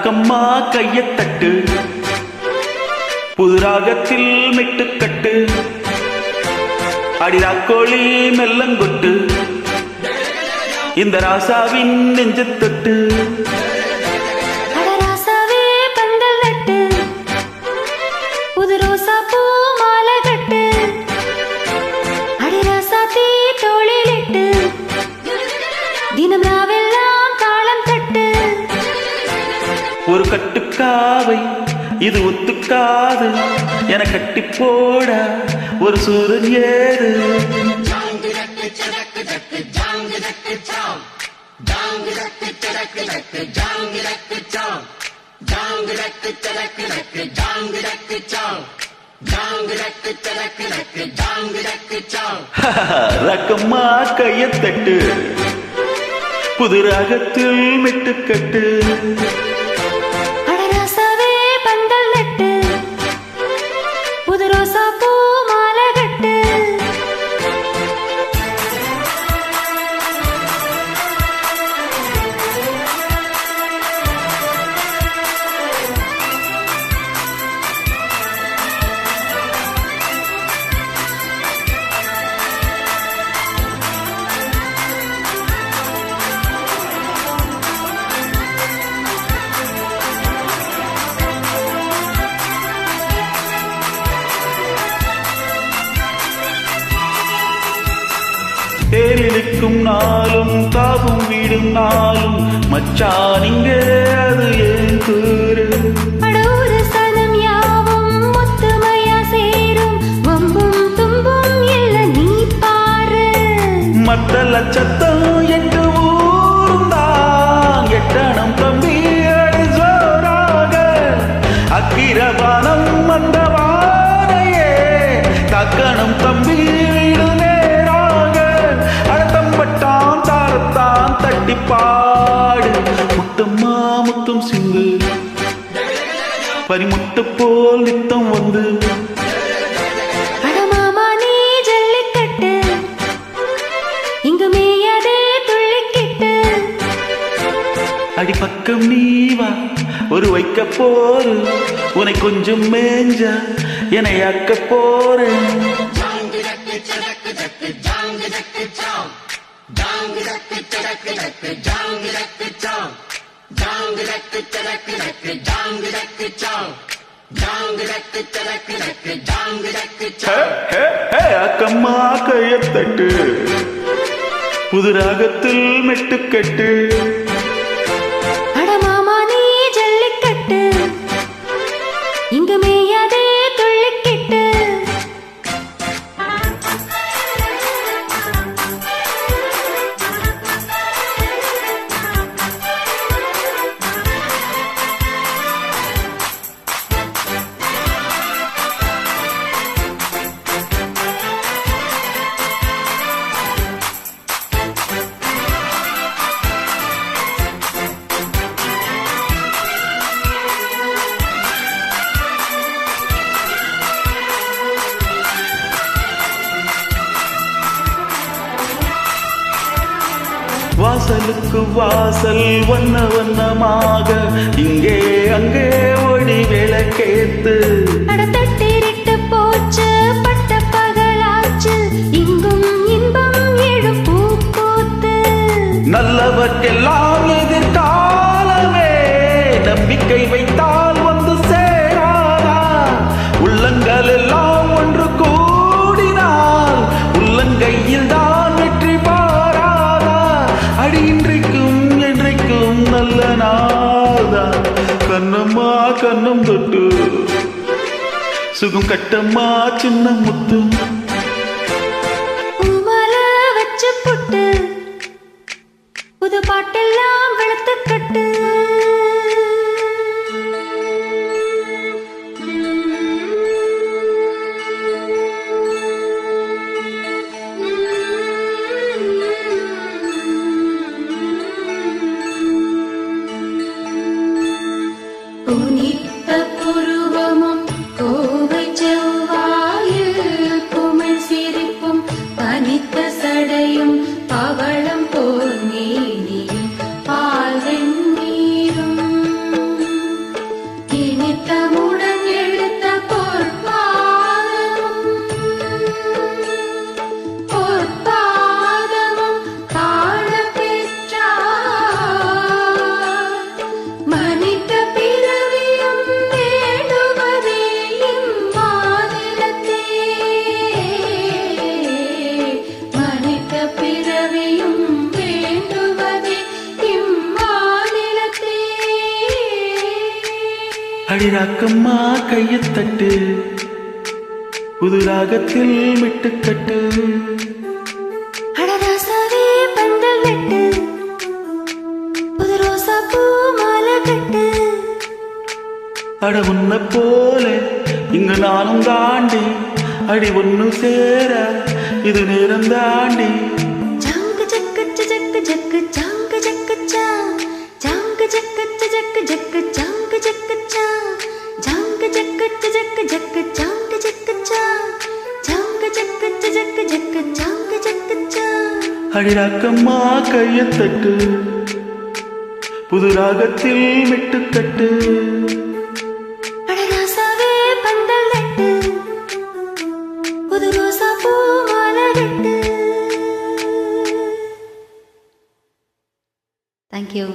ராக்கம்மா கையத்தட்டு புது ராகத்தில் மெட்டுக்கட்டு அடிராக்கோழி மெல்லங்கொட்டு இந்த ராசாவின் நெஞ்சத்தொட்டு ஒரு கட்டுக்காவை இது ஒத்துக்காது என கட்டி போட ஒரு சூரன் ஏது ரக்கம்மா கையத்தட்டு புது ராகத்தில் மெட்டுக்கட்டு தேரிழுக்கும் நாளும் தாகும் வீடும் நாளும் மச்சான் இங்கே அது ஏன் கூறு மத்த லட்சத்தம் எட்டு ஊரும் தான் எட்டணம் தம்பி அடி ஜோராக அக்கிரபானம் மண்டவானையே தக்கணம் தம்பி பாடு முத்தம்மா முத்தம் சிந்து பரிமுட்ட போல் நித்தம் வந்து அடிப்பக்கம் நீ வா ஒரு வைக்க போரு உன்னை கொஞ்சம் மேஞ்ச என்னை அக்க போரு அக்கம்மா கையத்தட்டு புது ராகத்தில் மெட்டுக்கட்டு வாசலுக்கு வாசல் வண்ண வண்ணமாக இங்கே அங்கே ஒளி விளக்கேத்து போச்சு பட்ட பகலாச்சு இங்கும் இன்பம் எழும் பூத்து நல்லவர்க்கெல்லாம் எதிர்காலமே நம்பிக்கை வைத்தால் வந்து சேராதா உள்ளங்கள் எல்லாம் ஒன்று கூடினால் உள்ளங்கையில் தான் வெற்றி பாராதா அடி இன்றைக்கும் என்றைக்கும் நல்ல நாள்தான் கண்ணம்மா கண்ணம் தொட்டு சுகம் கட்டம்மா சின்ன முத்து வச்சு புட்டு புது பாட்டெல்லாம் வெளுத்து கட்டு புனித்த புருவமும் கோவை செவ்வாயில் அடிராக்கம்மா கையத்தட்டு புது ராகத்தில் மிட்டுக்கட்டு அடராசாவே பந்தல் நட்டு புது ரோசா பூ மாலை கட்டு அட உன்னை போல இங்கு நானும் தாண்டி அடி ஒன்னு சேர இது நேரம் தாண்டி ஜங்கு ஜக்கு ஜக்கு ஜக்கு ஜங்கு ஜக்கு ஜா ஜங்கு ஜக்கு ஜக்கு ஜக்கு ஜங்கு ஜக்கு ஜா ஜங்கு ஜக்கு ஜக்கு ஜக்கு ஜங்கு ஜக்கு ஜா ஜங்கு ஜக்கு ஜக்கு ஜக்கு ஜங்கு ஜக்கு ஜா அடிராக்கம்மா கையத்தட்டு புது ராகத்தில் மிட்டுக்கட்டு அடராசாவே பந்தல் நட்டு புது ரோசா பூ மாலை கட்டு. Thank you.